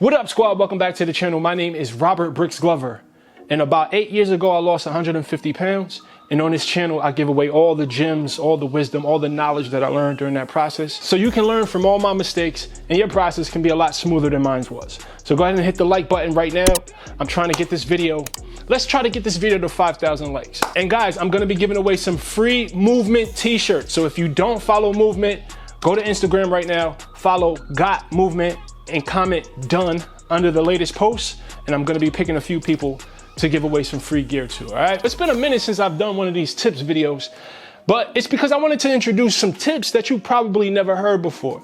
What up, squad? Welcome back to the channel. My name is Robert Brix Glover. And about 8 years ago, I lost 150 pounds. And on this channel, I give away all the gems, all the wisdom, all the knowledge that I learned during that process. So you can learn from all my mistakes and your process can be a lot smoother than mine was. So go ahead and hit the like button right now. I'm trying to get this video. Let's try to get this video to 5,000 likes. And guys, I'm gonna be giving away some free Movement t-shirts. So if you don't follow Movement, go to Instagram right now, follow Got Movement, and comment done under the latest post, and I'm gonna be picking a few people to give away some free gear to, all right? It's been a minute since I've done one of these tips videos, but it's because I wanted to introduce some tips that you probably never heard before.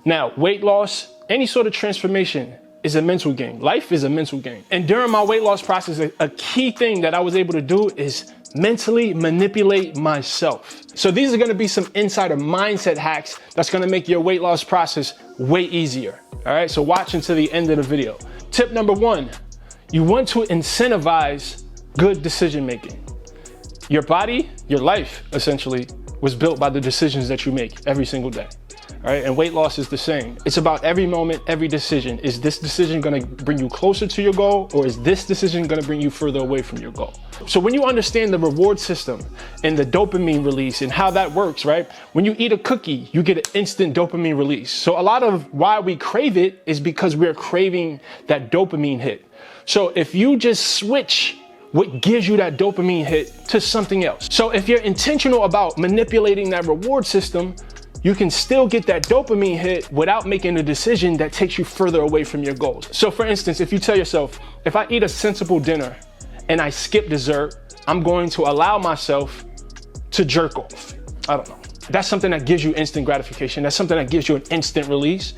Now, weight loss, any sort of transformation is a mental game. Life is a mental game. And during my weight loss process, a key thing that I was able to do is mentally manipulate myself. So these are gonna be some insider mindset hacks that's gonna make your weight loss process way easier. All right, so watch until the end of the video. Tip number one, you want to incentivize good decision making. Your body, your life essentially was built by the decisions that you make every single day. All right, and weight loss is the same. It's about every moment, every decision. Is this decision gonna bring you closer to your goal, or is this decision gonna bring you further away from your goal? So when you understand the reward system and the dopamine release and how that works, right? When you eat a cookie, you get an instant dopamine release. So a lot of why we crave it is because we're craving that dopamine hit. So if you just switch what gives you that dopamine hit to something else. So if you're intentional about manipulating that reward system, you can still get that dopamine hit without making a decision that takes you further away from your goals. So for instance, if you tell yourself, if I eat a sensible dinner and I skip dessert, I'm going to allow myself to jerk off. I don't know. That's something that gives you instant gratification. That's something that gives you an instant release.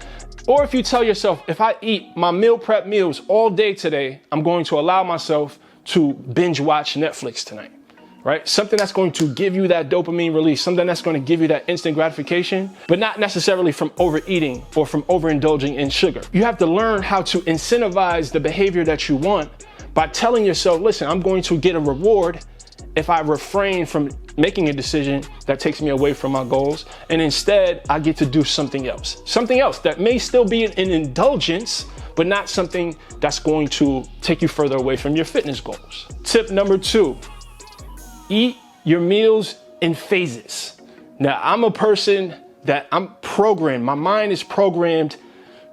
Or if you tell yourself, if I eat my meal prep meals all day today, I'm going to allow myself to binge watch Netflix tonight. Right? Something that's going to give you that dopamine release, something that's going to give you that instant gratification, but not necessarily from overeating or from overindulging in sugar. You have to learn how to incentivize the behavior that you want by telling yourself, listen, I'm going to get a reward if I refrain from making a decision that takes me away from my goals, and instead I get to do something else that may still be an indulgence, but not something that's going to take you further away from your fitness goals. Tip number two, eat your meals in phases. Now, I'm a person that I'm programmed, my mind is programmed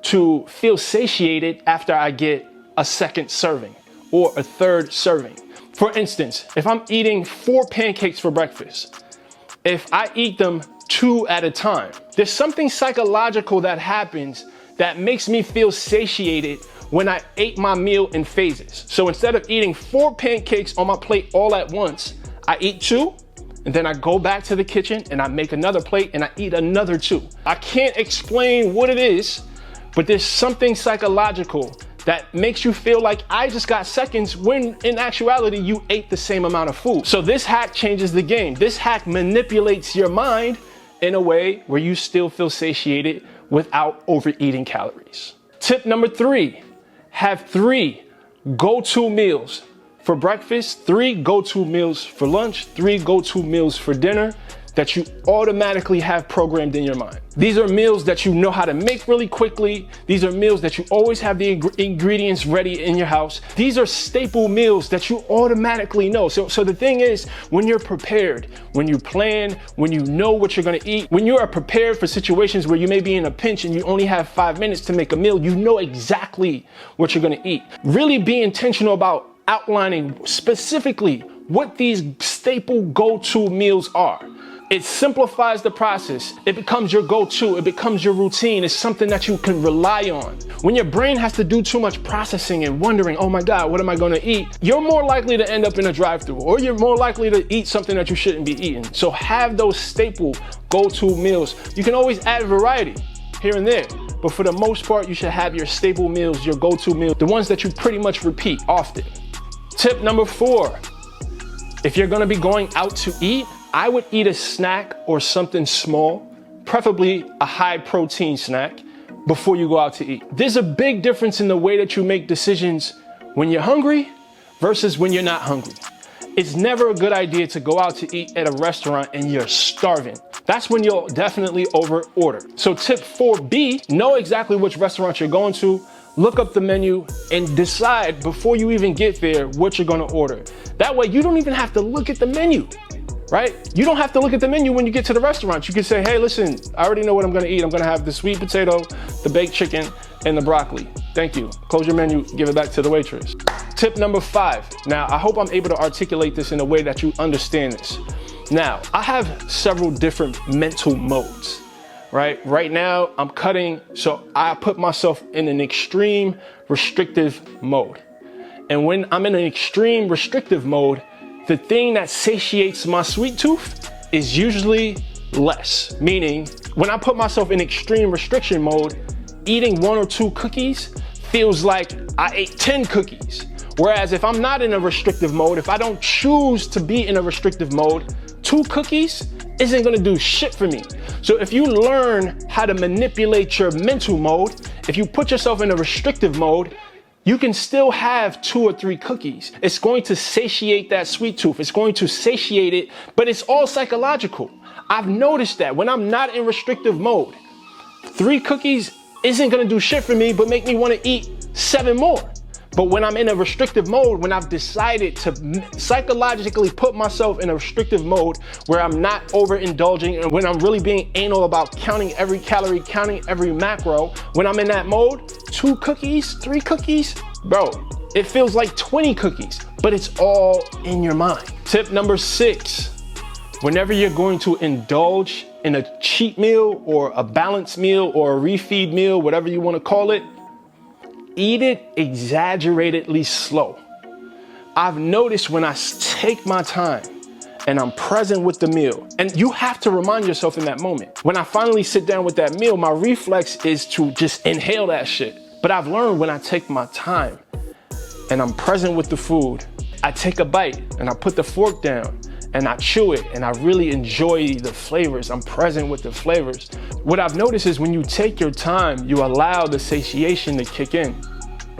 to feel satiated after I get a second serving or a third serving. For instance, if I'm eating 4 pancakes for breakfast, if I eat them 2 at a time, there's something psychological that happens that makes me feel satiated when I ate my meal in phases. So instead of eating 4 pancakes on my plate all at once, I eat 2, and then I go back to the kitchen and I make another plate and I eat another 2. I can't explain what it is, but there's something psychological that makes you feel like I just got seconds when in actuality you ate the same amount of food. So this hack changes the game. This hack manipulates your mind in a way where you still feel satiated without overeating calories. Tip number 3, have 3 go-to meals for breakfast, 3 go-to meals for lunch, 3 go-to meals for dinner that you automatically have programmed in your mind. These are meals that you know how to make really quickly. These are meals that you always have the ingredients ready in your house. These are staple meals that you automatically know. So the thing is, when you're prepared, when you plan, when you know what you're gonna eat, when you are prepared for situations where you may be in a pinch and you only have 5 minutes to make a meal, you know exactly what you're gonna eat. Really be intentional about outlining specifically what these staple go-to meals are. It simplifies the process. It becomes your go-to. It becomes your routine. It's something that you can rely on. When your brain has to do too much processing and wondering, oh my God, what am I gonna eat? You're more likely to end up in a drive-thru, or you're more likely to eat something that you shouldn't be eating. So have those staple go-to meals. You can always add variety here and there, but for the most part, you should have your staple meals, your go-to meals, the ones that you pretty much repeat often. Tip number 4, if you're gonna be going out to eat, I would eat a snack or something small, preferably a high protein snack, before you go out to eat. There's a big difference in the way that you make decisions when you're hungry versus when you're not hungry. It's never a good idea to go out to eat at a restaurant and you're starving. That's when you'll definitely over order. So tip 4B, know exactly which restaurant you're going to, look up the menu, and decide before you even get there what you're gonna order. That way you don't even have to look at the menu, right? You don't have to look at the menu when you get to the restaurant. You can say, hey, listen, I already know what I'm gonna eat. I'm gonna have the sweet potato, the baked chicken, and the broccoli. Thank you. Close your menu, give it back to the waitress. Tip number 5. Now, I hope I'm able to articulate this in a way that you understand this. Now, I have several different mental modes, right? Right now, I'm cutting, so I put myself in an extreme restrictive mode. And when I'm in an extreme restrictive mode, the thing that satiates my sweet tooth is usually less. Meaning, when I put myself in extreme restriction mode, eating 1 or 2 cookies feels like I ate 10 cookies. Whereas if I'm not in a restrictive mode, if I don't choose to be in a restrictive mode, 2 cookies isn't gonna do shit for me. So if you learn how to manipulate your mental mode, if you put yourself in a restrictive mode, you can still have 2 or 3 cookies. It's going to satiate that sweet tooth. It's going to satiate it, but it's all psychological. I've noticed that when I'm not in restrictive mode, 3 cookies isn't gonna do shit for me, but make me wanna eat 7 more. But when I'm in a restrictive mode, when I've decided to psychologically put myself in a restrictive mode where I'm not overindulging and when I'm really being anal about counting every calorie, counting every macro, when I'm in that mode, 2 cookies, 3 cookies, bro, it feels like 20 cookies, but it's all in your mind. Tip number 6, whenever you're going to indulge in a cheat meal or a balanced meal or a refeed meal, whatever you want to call it, eat it exaggeratedly slow. I've noticed when I take my time and I'm present with the meal, and you have to remind yourself in that moment. When I finally sit down with that meal, my reflex is to just inhale that shit. But I've learned when I take my time and I'm present with the food, I take a bite and I put the fork down and I chew it and I really enjoy the flavors. I'm present with the flavors. What I've noticed is when you take your time, you allow the satiation to kick in.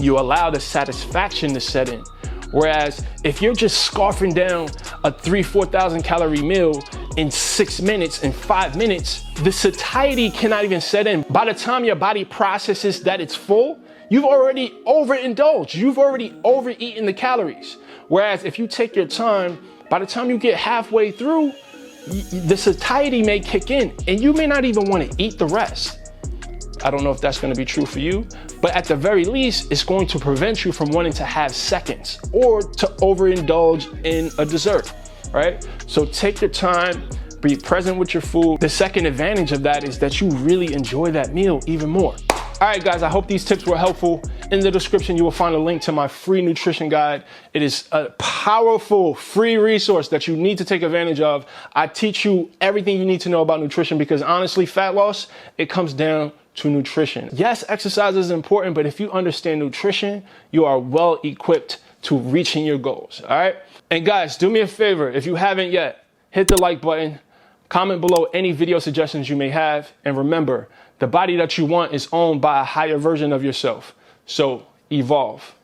You allow the satisfaction to set in. Whereas if you're just scarfing down a 3,000-4,000 calorie meal in 6 minutes, in 5 minutes, the satiety cannot even set in. By the time your body processes that it's full, you've already overindulged. You've already overeaten the calories. Whereas if you take your time, by the time you get halfway through, the satiety may kick in and you may not even want to eat the rest. I don't know if that's going to be true for you, but at the very least, it's going to prevent you from wanting to have seconds or to overindulge in a dessert, right? So take your time, be present with your food. The second advantage of that is that you really enjoy that meal even more. All right, guys, I hope these tips were helpful. In the description, you will find a link to my free nutrition guide. It is a powerful free resource that you need to take advantage of. I teach you everything you need to know about nutrition because honestly, fat loss, it comes down to nutrition. Yes, exercise is important, but if you understand nutrition, you are well equipped to reaching your goals, all right? And guys, do me a favor. If you haven't yet, hit the like button, comment below any video suggestions you may have, and remember, the body that you want is owned by a higher version of yourself. So evolve.